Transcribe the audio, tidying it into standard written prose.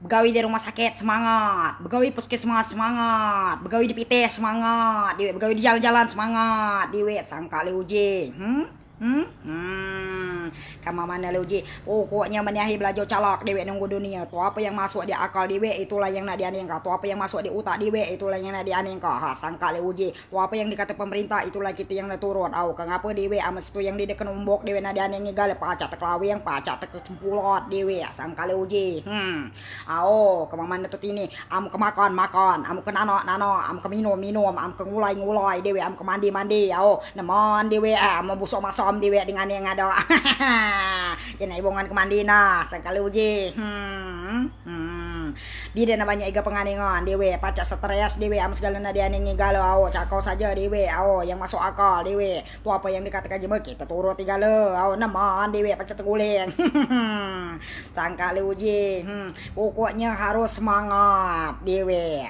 Begawi di rumah sakit semangat, begawi puskesmas semangat, begawi di PT semangat, dewe begawi di jalan-jalan semangat, dewe sangka le uji. Kama mana le uji. Pokoknya menahi belajar calak dewe nunggu dunia. Tu apa yang masuk di akal dewe itulah yang nak dianengka. Tu apa yang masuk di otak dewe itulah yang nak dianengka. Ha sangka le uji. Tu apa yang dikata pemerintah itulah kita yang nak turun. Au kenapa dewe amas tu yang didekan umbok dewe nak dianengi gale pacak terlaweng, pacak terkempulot dewe sangka le uji. Au kama mana tu ini. Am kemakan makan, am ke nano, am ke minum, am ke ngulai dewe, am ke mandi. Au naman dewe am busuk masuk dewe dengan yang ada. Yan ibongan kemandina sekali uji. Dia na banyak iga penganingan dewe pacak stres dewe am segala na dianingi galau cakau saja dewe yang masuk akal dewe tu apa yang dikatakan jema kita turut tigala naman dewe pacak terguling. Sangka le uji. Pokoknya harus semangat dewe.